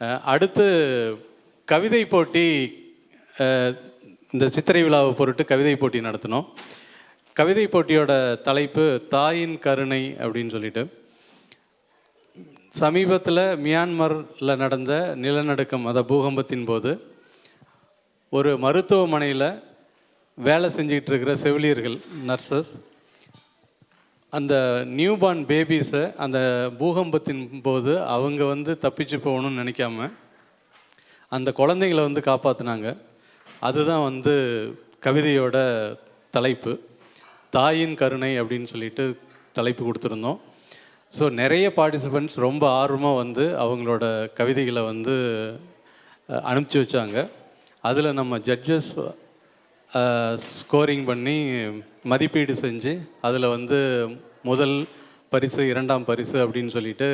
அடுத்து கவிதை போட்டி. இந்த சித்திரை விழாவை பொருட்டு கவிதை போட்டி நடத்தினோம். கவிதை போட்டியோட தலைப்பு தாயின் கருணை அப்படின்னு சொல்லிட்டு, சமீபத்தில் மியான்மரில் நடந்த நிலநடுக்கம், பூகம்பத்தின் போது ஒரு மருத்துவமனையில் வேலை செஞ்சிகிட்டு இருக்கிற செவிலியர்கள், நர்சஸ், அந்த நியூபார்ன் பேபிஸை அந்த பூகம்பத்தின் போது அவங்க தப்பிச்சு போகணும்னு நினைக்காம அந்த குழந்தைங்களை காப்பாற்றினாங்க. அதுதான் கவிதையோட தலைப்பு. தாயின் கருணை அப்படின்னு சொல்லிட்டு தலைப்பு கொடுத்துருந்தோம். ஸோ நிறைய பார்ட்டிசிபெண்ட்ஸ் ரொம்ப ஆர்வமாக அவங்களோட கவிதைகளை அனுப்பிச்சி வச்சாங்க. அதில் நம்ம ஜட்ஜஸ் ஸ்கோரிங் பண்ணி மதிப்பீடு செஞ்சு அதில் முதல் பரிசு, இரண்டாம் பரிசு அப்படின்னு சொல்லிட்டு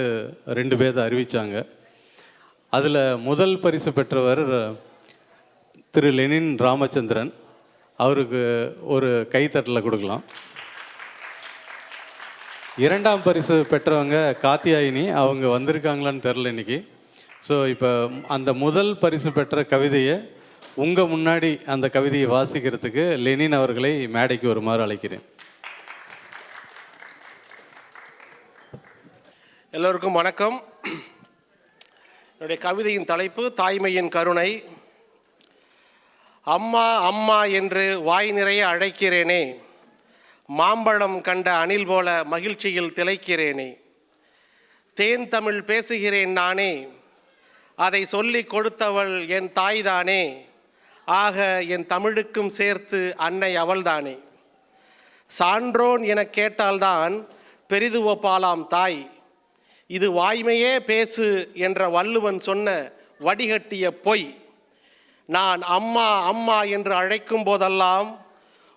2 பேரை அறிவித்தாங்க. அதில் முதல் பரிசு பெற்றவர் திரு லெனின் ராமச்சந்திரன். அவருக்கு ஒரு கைத்தட்டல் கொடுக்கலாம். இரண்டாம் பரிசு பெற்றவங்க காத்தியாயினி. அவங்க வந்திருக்காங்களான்னு தெரில இன்றைக்கி. ஸோ இப்போ அந்த முதல் பரிசு பெற்ற கவிதையை உங்கள் முன்னாடி அந்த கவிதையை வாசிக்கிறதுக்கு லெனின் அவர்களை மேடைக்கு வருமாறு அழைக்கிறேன். எல்லோருக்கும் வணக்கம். என்னுடைய கவிதையின் தலைப்பு தாய்மையின் கருணை. அம்மா அம்மா என்று வாய் நிறைய அழைக்கிறேனே, மாம்பழம் கண்ட அணில் போல மகிழ்ச்சியில் திளைக்கிறேனே. தேன் தமிழ் பேசுகிறேன் நானே, அதை சொல்லி கொடுத்தவள் என் தாய்தானே. ஆக என் தமிழுக்கும் சேர்த்து அன்னை அவள்தானே. சான்றோன் என கேட்டால்தான் பெரிதுவப்பாலாம் தாய். இது வாய்மையே பேசு என்ற வள்ளுவன் சொன்ன வடிகட்டிய பொய். நான் அம்மா அம்மா என்று அழைக்கும் போதெல்லாம்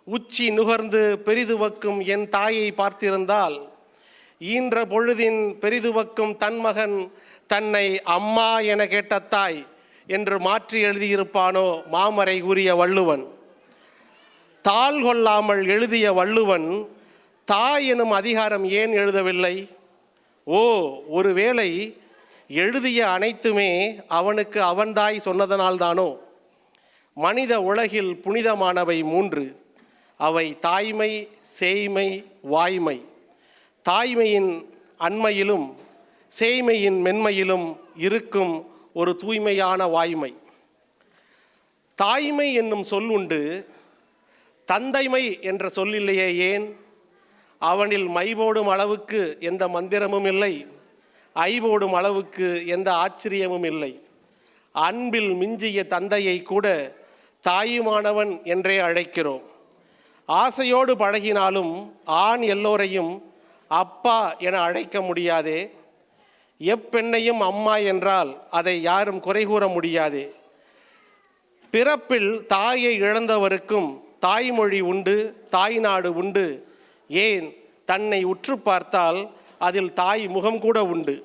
உச்சி நுகர்ந்து பெரிதுவக்கும் என் தாயை பார்த்திருந்தால், ஈன்ற பொழுதின் பெரிதுவக்கும் தன் மகன் தன்னை அம்மா என கேட்ட தாய் என்று மாற்றி எழுதியிருப்பானோ மாமரை கூறிய வள்ளுவன். தாள் கொள்ளாமல் எழுதிய வள்ளுவன் தாய் எனும் அதிகாரம் ஏன் எழுதவில்லை? ஓ, ஒருவேளை எழுதிய அனைத்துமே அவனுக்கு அவன்தாய் சொன்னதனால்தானோ? மனித உலகில் புனிதமானவை 3. அவை தாய்மை, சேய்மை, வாய்மை. தாய்மையின் அண்மையிலும் சேய்மையின் மென்மையிலும் இருக்கும் ஒரு தூய்மையான வாய்மை. தாய்மை என்னும் சொல் உண்டு, தந்தைமை என்ற சொல்லில்லையே ஏன்? அவனில் மைபோடும் அளவுக்கு எந்த மந்திரமும் இல்லை, ஐபோடும் அளவுக்கு எந்த ஆச்சரியமும் இல்லை. அன்பில் மிஞ்சிய தந்தையை கூட தாயுமானவன் என்றே அழைக்கிறோம். ஆசையோடு பழகினாலும் ஆண் எல்லோரையும் அப்பா என அழைக்க முடியாதே. எப்பெண்ணையும் அம்மா என்றால் அதை யாரும் குறை கூற முடியாதே. பிறப்பில் தாயை இழந்தவருக்கும் தாய்மொழி உண்டு, தாய்நாடு உண்டு. ஏன், தன்னை உற்று பார்த்தால் அதில் தாய் முகம் கூட உண்டு.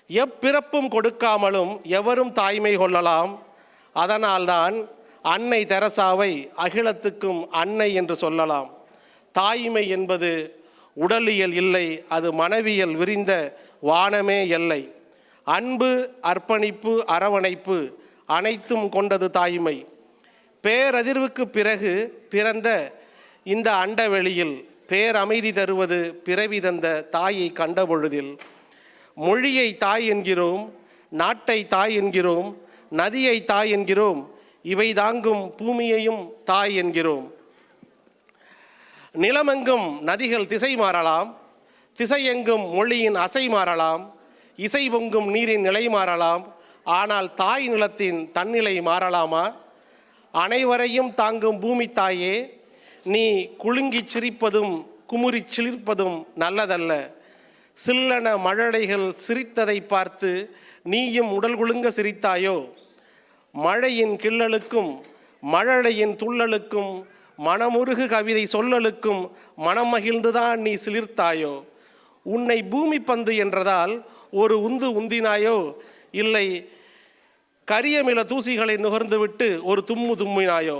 எப்பிறப்பும் கொடுக்காமலும் எவரும் தாய்மை கொள்ளலாம். அதனால்தான் அன்னை தெரசாவை அகிலத்துக்கும் அன்னை என்று சொல்லலாம். தாய்மை என்பது உடலியல் இல்லை, அது மனவியல் விரிந்த வானமே எல்லை. அன்பு, அர்ப்பணிப்பு, அரவணைப்பு அனைத்தும் கொண்டது தாய்மை. பேரதிர்வுக்கு பிறகு பிறந்த இந்த அண்டவெளியில் பேரமைதி தருவது பிறவி தந்த தாயை கண்டபொழுதில். மொழியை தாய் என்கிறோம், நாட்டை தாய் என்கிறோம், நதியை தாய் என்கிறோம், இவை தாங்கும் பூமியையும் தாய் என்கிறோம். நிலமெங்கும் நதிகள் திசை மாறலாம், திசையெங்கும் மொழியின் அசை மாறலாம், இசை பொங்கும் நீரின் நிலை மாறலாம். ஆனால் தாய் நிலத்தின் தன்னிலை மாறலாமா? அனைவரையும் தாங்கும் பூமி தாயே, நீ குலுங்கி சிரிப்பதும் குமுறி சிலிர்ப்பதும் நல்லதல்ல. சில்லன மழலைகள் சிரித்ததை பார்த்து நீயும் உடல் குலுங்க சிரித்தாயோ? மழையின் கிள்ளலுக்கும் மழலையின் துள்ளலுக்கும் மனமுருகு கவிதை சொல்லலுக்கும் மனம் மகிழ்ந்துதான் நீ சிலிர்த்தாயோ? உன்னை பூமி பந்து என்றதால் ஒரு உந்து உந்தினாயோ? இல்லை கரியமில தூசிகளை நுகர்ந்துவிட்டு ஒரு தும்மு தும்மினாயோ?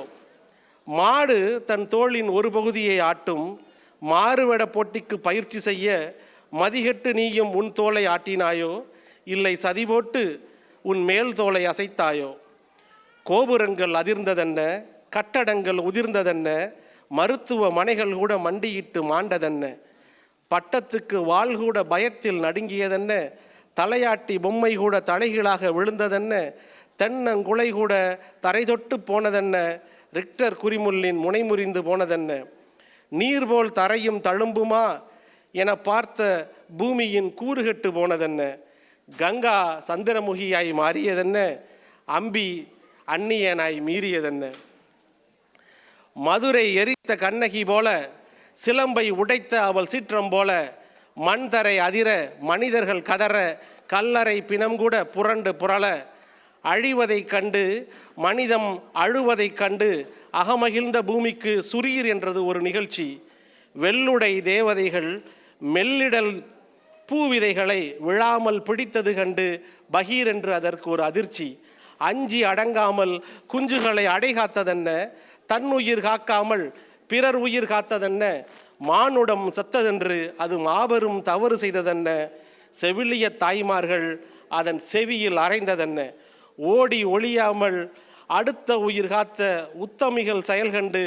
மாடு தன் தோளின் ஒரு பகுதியை ஆட்டும், மாறுவேட போட்டிக்கு பயிற்சி செய்ய மதிகெட்டு நீயும் உன் தோளை ஆட்டினாயோ? இல்லை சதி போட்டு உன் மேல் தோலை அசைத்தாயோ? கோபுரங்கள் அதிர்ந்ததென்ன, கட்டடங்கள் உதிர்ந்ததென்ன, மருத்துவ மனைகள் கூட மண்டியிட்டு மாண்டதென்ன, பட்டத்துக்கு வாள் கூட பயத்தில் நடுங்கியதென்ன, தலையாட்டி பொம்மை கூட தலைகீழாக விழுந்ததென்ன, தென்னங்குலை கூட தரை தொட்டு போனதென்ன, ரிக்டர் குறிமுள்ளின் முனைமுறிந்து போனதென்ன, நீர்போல் தரையும் தழும்புமா என பார்த்த பூமியின் கூறுகட்டு போனதென்ன, கங்கா சந்திரமுகியாய் மாறியதென்ன, அம்பி அந்நியனாய் மீறியதென்ன, மதுரை எரித்த கண்ணகி போல, சிலம்பை உடைத்த அவள் சீற்றம் போல, மண் தரை அதிர மனிதர்கள் கதற, கல்லறை பிணம் கூட புரண்டு புரள, அழிவதைக் கண்டு மனிதம் அழுவதைக் கண்டு அகமகிழ்ந்த பூமிக்கு சுரீர் என்றது ஒரு நிகழ்ச்சி. வெள்ளுடை தேவதைகள் மெல்லிடல் பூவிதைகளை விழாமல் பிடித்தது கண்டு பகீர் என்று அதற்கு ஒரு அதிர்ச்சி. அஞ்சி அடங்காமல் குஞ்சுகளை அடைகாத்ததென்ன, தன்னுயிர் காக்காமல் பிறர் உயிர் காத்ததென்ன, மானுடம் செத்ததென்று அது மாபெரும் தவறு செய்ததென்ன, செவிலிய தாய்மார்கள் அதன் செவியில் அறைந்ததென்ன, ஓடி ஒளியாமல் அடுத்த உயிர் காத்த உத்தமிகள் செயல்கண்டு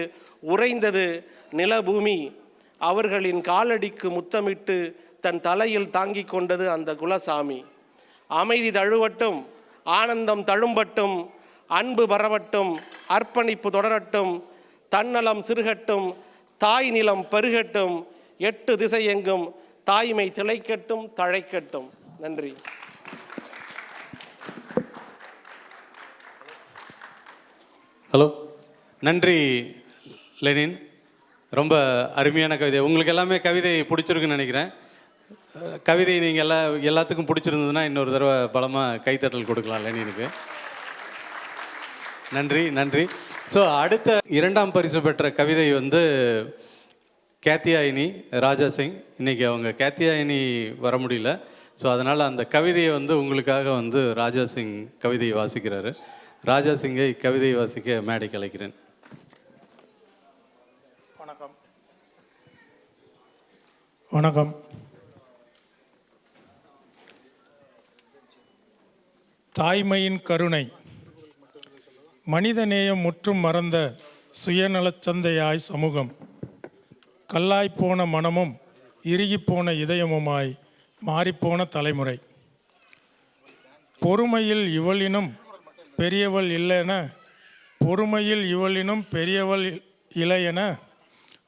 உறைந்தது நிலபூமி. அவர்களின் காலடிக்கு முத்தமிட்டு தன் தலையில் தாங்கிக் கொண்டது அந்த குலசாமி. அமைதி தழுவட்டும், ஆனந்தம் தழும்பட்டும், அன்பு பரவட்டும், அர்ப்பணிப்பு தொடரட்டும், தன்னலம் சிறுகட்டும், தாய் நிலம் பெருகட்டும், 8 திசை எங்கும் தாய்மை திளைக்கட்டும், தழைக்கட்டும். நன்றி. ஹலோ, நன்றி லெனின். ரொம்ப அருமையான கவிதை. உங்களுக்கு எல்லாமே கவிதை பிடிச்சிருக்குன்னு நினைக்கிறேன். கவிதை நீங்கள் எல்லாத்துக்கும் பிடிச்சிருந்ததுன்னா இன்னொரு தடவை பலமாக கைத்தட்டல் கொடுக்கலாம் லெனினுக்கு. நன்றி நன்றி. ஸோ அடுத்த 2ஆம் பரிசு பெற்ற கவிதை வந்து கேத்தியாயினி ராஜா சிங். இன்றைக்கி அவங்க கேத்தியாயினி வர முடியல. ஸோ அதனால் அந்த கவிதையை வந்து உங்களுக்காக வந்து ராஜா சிங் கவிதையை வாசிக்கிறாரு. ராஜா சிங்கை கவிதை வாசிக்க மேடைக்கு அழைக்கிறேன். வணக்கம். வணக்கம். தாய்மையின் கருணை. மனிதநேயம் முற்றும் மறந்த சுயநலச்சந்தையாய் சமூகம், கல்லாய்ப்போன மனமும் இறுகிப்போன இதயமுமாய் மாறிப்போன தலைமுறை. பொறுமையில் இவளினும் பெரியவள் இல்லையென, பொறுமையில் இவளினும் பெரியவள் இலையென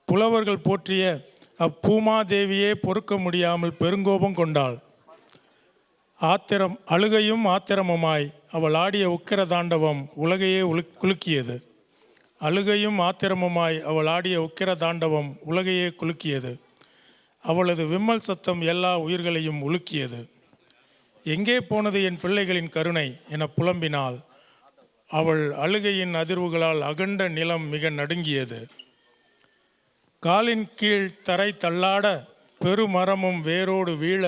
புலவர்கள் போற்றிய அப்பூமாதேவியே பொறுக்க முடியாமல் பெருங்கோபம் கொண்டாள். அழுகையும் ஆத்திரமுமாய் அவள் ஆடிய உக்கிர தாண்டவம் உலகையே குலுக்கியது. அழுகையும் ஆத்திரமுமாய் அவள் ஆடிய உக்கிர தாண்டவம் உலகையே குலுக்கியது. அவளது விம்மல் சத்தம் எல்லா உயிர்களையும் உலுக்கியது. எங்கே போனது என் பிள்ளைகளின் கருணை என புலம்பினாள். அவள் அழுகையின் அதிர்வுகளால் அகண்ட நிலம் மிக நடுங்கியது. காலின் கீழ் தரை தள்ளாட பெருமரமும் வேரோடு வீழ,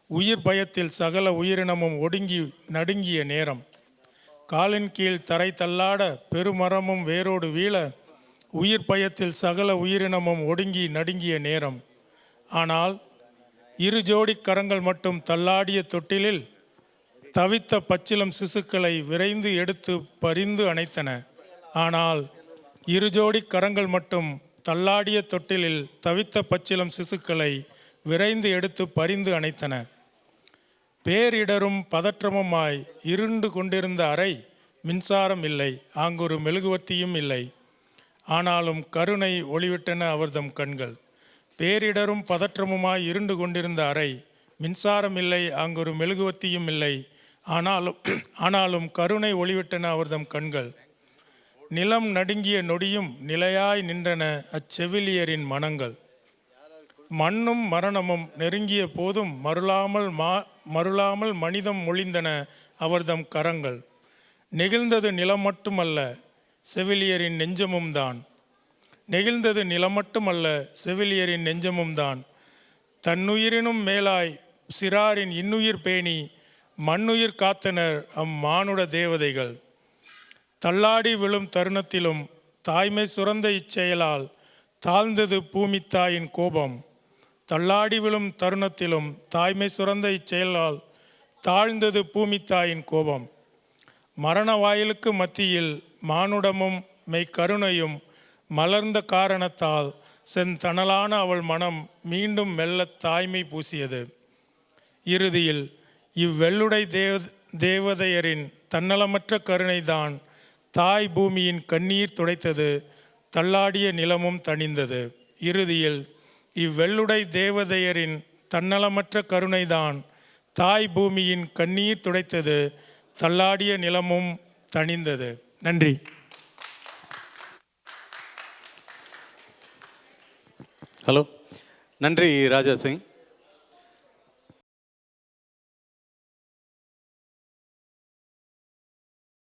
உயிர் பயத்தில் சகல உயிரினமும் ஒடுங்கி நடுங்கிய நேரம். காலின் கீழ் தரை தள்ளாட பெருமரமும் வேரோடு வீழ, உயிர் பயத்தில் சகல உயிரினமும் ஒடுங்கி நடுங்கிய நேரம். ஆனால் 2 ஜோடி கரங்கள் மட்டும் தள்ளாடிய தொட்டிலில் தவித்த பச்சிலம் சிசுக்களை விரைந்து எடுத்து பரிந்து அணைத்தன. ஆனால் 2 ஜோடி கரங்கள் மட்டும் தள்ளாடிய தொட்டிலில் தவித்த பச்சிலம் சிசுக்களை விரைந்து எடுத்து பரிந்து அணைத்தன. பேரிடரும் பதற்றமுமாய் இருண்டு கொண்டிருந்த அறை, மின்சாரம் இல்லை, ஆங்கொரு மெழுகுவர்த்தியும் இல்லை. ஆனாலும் கருணை ஒளிவிட்டன அவர்தம் கண்கள். பேரிடரும் பதற்றமுமாய் இருண்டு கொண்டிருந்த அறை, மின்சாரம் இல்லை, ஆங்கொரு மெழுகுவர்த்தியும் இல்லை. ஆனாலும் கருணை ஒளிவிட்டன அவர்தம் கண்கள். நிலம் நடுங்கிய நொடியும் நிலையாய் நின்றன அச்செவிலியரின் மனங்கள். மண்ணும் மரணமும் நெருங்கிய போதும் மருளாமல் மனிதம் மொழிந்தன அவர்தம் கரங்கள். நெகிழ்ந்தது நிலம் மட்டுமல்ல செவிலியரின் நெஞ்சமும் தான். நெகிழ்ந்தது நிலம் மட்டுமல்ல செவிலியரின் நெஞ்சமும் தான். தன்னுயிரினும் மேலாய் சிறாரின் இன்னுயிர் பேணி மண்ணுயிர் காத்தனர் அம்மானுட தேவதைகள். தள்ளாடி விழும் தருணத்திலும் தாய்மை சுரந்த இச்செயலால் தாழ்ந்தது பூமி தாயின் கோபம். தள்ளாடி விழும் தருணத்திலும் தாய்மை சுரந்த இச்செயலால் தாழ்ந்தது பூமித்தாயின் கோபம். மரண வாயிலுக்கு மத்தியில் மானுடமும் மெய்க்கருணையும் மலர்ந்த காரணத்தால் செந்தணலான அவள் மனம் மீண்டும் மெல்லத் தாய்மை பூசியது. இறுதியில் இவ்வெள்ளுடை தேவதையரின் தன்னலமற்ற கருணைதான் தாய் பூமியின் கண்ணீர் துடைத்தது, தள்ளாடிய நிலமும் தணிந்தது. இறுதியில் இவ்வெள்ளுடை தேவதையரின் தன்னலமற்ற கருணைதான் தாய் பூமியின் கண்ணீர் துடைத்தது, தள்ளாடிய நிலமும் தணிந்தது. நன்றி. ஹலோ, நன்றி ராஜா சிங்.